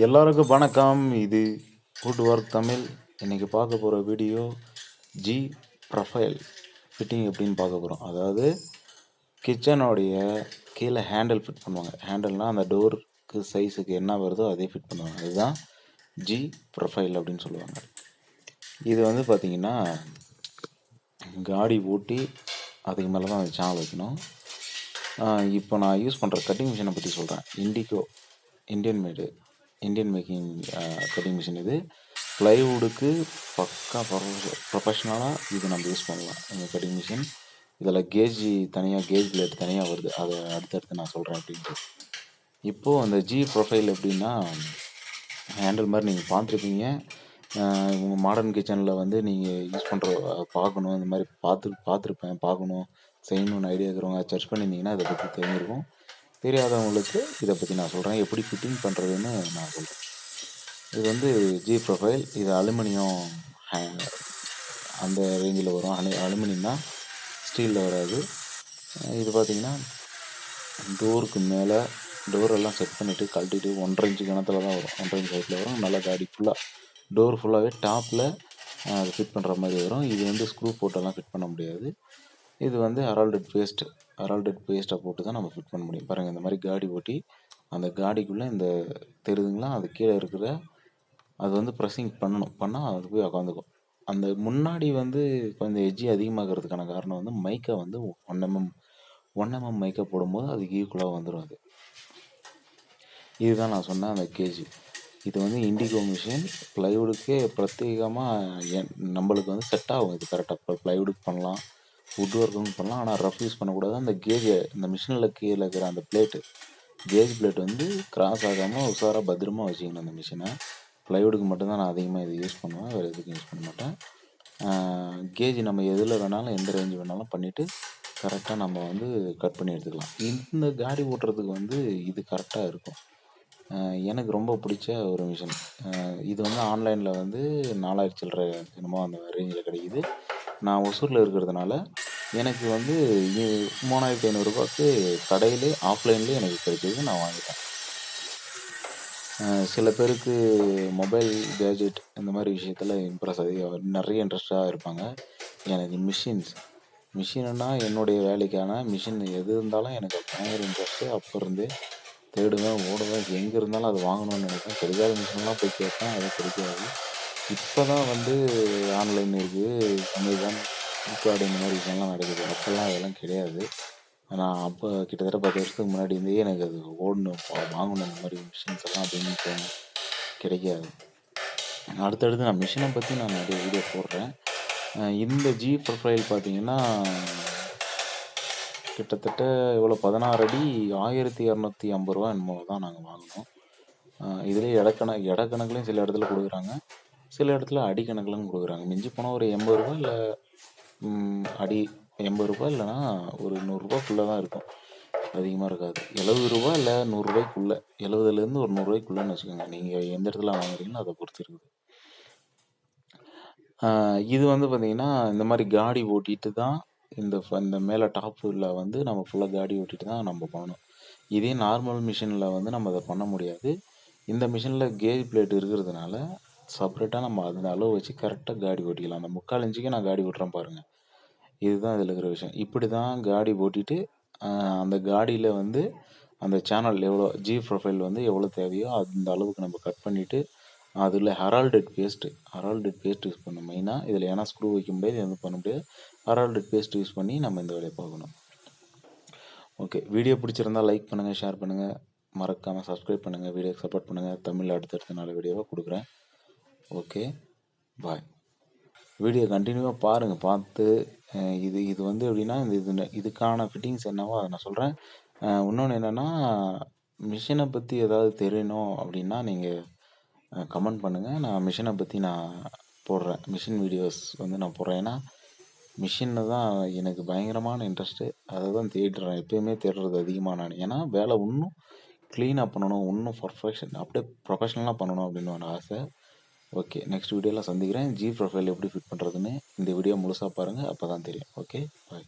எல்லாருக்கும் வணக்கம். இது வுட் ஒர்க் தமிழ். இன்னைக்கு பார்க்க போகிற வீடியோ ஜி ப்ரொஃபைல் ஃபிட்டிங் எப்படின்னு பார்க்க போகிறோம். அதாவது கிச்சனோடைய கீழே ஹேண்டில் ஃபிட் பண்ணுவாங்க. ஹேண்டில்னால் அந்த டோருக்கு சைஸுக்கு என்ன வருதோ அதே ஃபிட் பண்ணுவாங்க. அதுதான் ஜி ப்ரொஃபைல் அப்படின்னு சொல்லுவாங்க. இது வந்து பார்த்திங்கன்னா காடி ஓட்டி அதுக்கு மேலே தான் அந்த சேனல் வைக்கணும். இப்போ நான் யூஸ் பண்ணுற கட்டிங் மிஷினை பற்றி சொல்கிறேன். Indigo Indian making cutting machine இது. ப்ளைவுட்டுக்கு பக்கா ப்ரொஃபஷ்னலாக இது நம்ம யூஸ் பண்ணலாம் இந்த கட்டிங் மிஷின். இதில் கேஜ் பிளேட் தனியாக வருது. அதை அடுத்தடுத்து நான் சொல்கிறேன் அப்படின்ட்டு. இப்போது அந்த ஜி ப்ரொஃபைல் எப்படின்னா ஹேண்டில் மாதிரி நீங்கள் பார்த்துருப்பீங்க. உங்கள் மாடர்ன் கிச்சனில் வந்து நீங்கள் யூஸ் பண்ணுற பார்க்கணும், இந்த மாதிரி பார்த்துருப்பேன், பார்க்கணும், செய்யணும்னு ஐடியா இருக்கிறவங்க சர்ச் பண்ணியிருந்தீங்கன்னா இதை பற்றி தெரிஞ்சிருக்கும். தெரியாதவங்களுக்கு இதை பற்றி நான் சொல்கிறேன், எப்படி ஃபிட்டிங் பண்ணுறதுன்னு நான் சொல்கிறேன். இது வந்து ஜி ப்ரொஃபைல். இது அலுமினியம் அந்த ரேஞ்சில் வரும். அலுமினியம் தான், ஸ்டீலில் வராது. இது பார்த்திங்கன்னா டோருக்கு மேலே டோரெல்லாம் செட் பண்ணிவிட்டு கழட்டிட்டு 1.5 இன்ச்சு கணத்தில் தான் வரும். 1.5 இன்ச் ஹைட்டில் வரும். நல்லா காடி ஃபுல்லாக டோர் ஃபுல்லாகவே டாப்பில் அது ஃபிட் பண்ணுற மாதிரி வரும். இது வந்து ஸ்க்ரூ போட்டெல்லாம் ஃபிட் பண்ண முடியாது. இது வந்து ஹெரால்டட் பேஸ்ட்டை போட்டு தான் நம்ம ஃபிட் பண்ண முடியும். பாருங்கள், இந்த மாதிரி காடி ஓட்டி அந்த காடிக்குள்ளே இந்த தெரியுதுங்களா, அது கீழே இருக்கிற அது வந்து ப்ரெஸ்ஸிங் பண்ணால் அது போய் உட்காந்துக்கும். அந்த முன்னாடி வந்து கொஞ்சம் எட்ஜி அதிகமாகிறதுக்கான காரணம் வந்து மைக்கை வந்து 1mm மைக்கை போடும்போது அதுக்கு ஈக்குவலாக வந்துடும். அது இதுதான் நான் சொன்னேன் அந்த கேஜி. இது வந்து இண்டிகோ மிஷின். ப்ளைவுடுக்கே பிரத்யேகமாக நம்மளுக்கு வந்து செட் ஆகும். இது கரெக்டாக ப்ளைவுடுக்கு பண்ணலாம், வுட் ஒர்க்கும் பண்ணலாம். ஆனால் ரஃப் யூஸ் பண்ணக்கூடாது. அந்த கேஜை இந்த மிஷினில் கீழே இருக்கிற அந்த கேஜ் பிளேட் வந்து கிராஸ் ஆகாமல் உஷாராக பத்திரமா வச்சுக்கணும் அந்த மிஷினை. ப்ளைவுட்டுக்கு மட்டும்தான் நான் அதிகமாக இதை யூஸ் பண்ணுவேன், வேறு எதுக்கும் யூஸ் பண்ண மாட்டேன். கேஜ் நம்ம எதில் வேணாலும் எந்த ரேஞ்சு வேணாலும் பண்ணிவிட்டு கரெக்டாக நம்ம வந்து கட் பண்ணி எடுத்துக்கலாம். இந்த காடி ஓட்டுறதுக்கு வந்து இது கரெக்டாக இருக்கும். எனக்கு ரொம்ப பிடிச்ச ஒரு மிஷின். இது வந்து ஆன்லைனில் வந்து 4000 சில்லரை என்னமோ அந்த ரேஞ்சில் கிடைக்கிது. நான் ஒசூரில் இருக்கிறதுனால எனக்கு வந்து 3500 கடையிலே ஆஃப்லைன்லேயே எனக்கு கிடைக்கிது. நான் வாங்கிட்டேன். சில பேருக்கு மொபைல் கேஜெட் இந்த மாதிரி விஷயத்தில் நிறைய இன்ட்ரெஸ்டாக இருப்பாங்க. எனக்கு மிஷினுன்னா என்னுடைய வேலைக்கான மிஷின் எது இருந்தாலும் எனக்கு பயங்கர இன்ட்ரெஸ்ட்டு. அப்போ இருந்தே தேடுவேன், ஓடுவேன், எங்கே இருந்தாலும் அது வாங்கணும்னு நினைப்பேன். கிடைக்காத மிஷின்லாம் போய் கேட்பேன், அது கிடைக்காது. இப்போ தான் வந்து ஆன்லைன் இருக்குது, அமேசான், ஃப்ளிப்கார்ட் இந்த மாதிரி விஷயம்லாம் நடக்குது. அப்போல்லாம் அதெல்லாம் கிடையாது. நான் அப்போ கிட்டத்தட்ட 10 வருஷத்துக்கு முன்னாடி இருந்தே எனக்கு அது ஓடணும், வாங்கணும் இந்த மாதிரி மிஷின்ஸ் எல்லாம் அப்படின்னு தோணும். கிடைக்காது. அடுத்தடுத்து நான் மிஷினை பற்றி நான் நிறைய வீடியோ போடுறேன். இந்த ஜி ப்ரொஃபைல் பார்த்தீங்கன்னா கிட்டத்தட்ட இவ்வளோ 16 அடி 1250 ரூபா என்னமோ தான் நாங்கள் வாங்கினோம். இதுலேயே இடக்கணக்குலையும் சில இடத்துல கொடுக்குறாங்க, சில இடத்துல அடிக்கணக்கிலும் கொடுக்குறாங்க. மிஞ்சி போனால் ஒரு 80 ரூபா இல்லை அடி 80 ரூபா இல்லைனா ஒரு 100 ரூபாய்க்குள்ளே தான் இருக்கும், அதிகமாக இருக்காது. 70 ரூபா இல்லை 100 ரூபாய்க்குள்ளே, 70லேருந்து ஒரு 100 ரூபாய்க்குள்ளேன்னு வச்சுக்கோங்க. நீங்கள் எந்த இடத்துல வாங்குறீங்களோ அதை பொறுத்து இருக்குது. இது வந்து பார்த்திங்கன்னா இந்த மாதிரி காடி ஓட்டிட்டு தான் இந்த மேலே டாப்பில் வந்து நம்ம ஃபுல்லாக காடி ஓட்டிட்டு தான் நம்ம பண்ணணும். இதே நார்மல் மிஷினில் வந்து நம்ம அதை பண்ண முடியாது. இந்த மிஷினில் கேஜ் பிளேட் இருக்கிறதுனால செப்பரேட்டாக நம்ம அந்த அளவு வச்சு கரெக்டாக காடி ஓட்டிக்கலாம். அந்த 3/4 இன்ச்சுக்கு நான் காடி ஓட்டுறேன் பாருங்கள். இதுதான் இதில் இருக்கிற விஷயம். இப்படி தான் காடி ஓட்டிட்டு அந்த காடியில் வந்து அந்த சேனல் எவ்வளோ ஜி ப்ரொஃபைல் வந்து எவ்வளோ தேவையோ அந்த அளவுக்கு நம்ம கட் பண்ணிவிட்டு அதில் ஹெரால்டட் பேஸ்ட் யூஸ் பண்ணணும் மெயினாக இதில். ஏன்னா ஸ்க்ரூ வைக்க முடியாது, எதுவும் பண்ண முடியாது. ஹெரால்டட் பேஸ்ட் யூஸ் பண்ணி நம்ம இந்த வேலையை பார்க்கணும். ஓகே, வீடியோ பிடிச்சிருந்தா லைக் பண்ணுங்கள், ஷேர் பண்ணுங்கள், மறக்காமல் சப்ஸ்கிரைப் பண்ணுங்கள், வீடியோக்கு சப்போர்ட் பண்ணுங்கள். தமிழில் அடுத்தடுத்த நாள் வீடியோவாக கொடுக்குறேன். ஓகே, பாய். வீடியோ கண்டினியூவாக பாருங்கள். பார்த்து இது வந்து எப்படின்னா இதுக்கான ஃபிட்டிங்ஸ் என்னவோ அதை நான் சொல்கிறேன். இன்னொன்று என்னென்னா, மிஷினை பற்றி ஏதாவது தெரியணும் அப்படின்னா நீங்கள் கமெண்ட் பண்ணுங்கள். நான் மிஷினை பற்றி நான் போடுறேன், மிஷின் வீடியோஸ் வந்து நான் போடுறேன். ஏன்னா மிஷின்னு தான் எனக்கு பயங்கரமான இன்ட்ரெஸ்ட்டு. அதை தான் தேடுறேன், எப்போயுமே தேடுறது அதிகமாக நான். ஏன்னா வேலை இன்னும் க்ளீனாக பண்ணணும், இன்னும் அப்படியே ப்ரொஃபஷ்னலாக பண்ணணும் அப்படின்னு ஒரு ஆசை. ஓகே, நெக்ஸ்ட் வீடியோவில் சந்திக்கிறேன். ஜி ப்ரொஃபைல் எப்படி ஃபிட் பண்ணுறதுன்னு இந்த வீடியோ முழுசாக பாருங்கள், அப்போ தான் தெரியும். ஓகே, பாய்.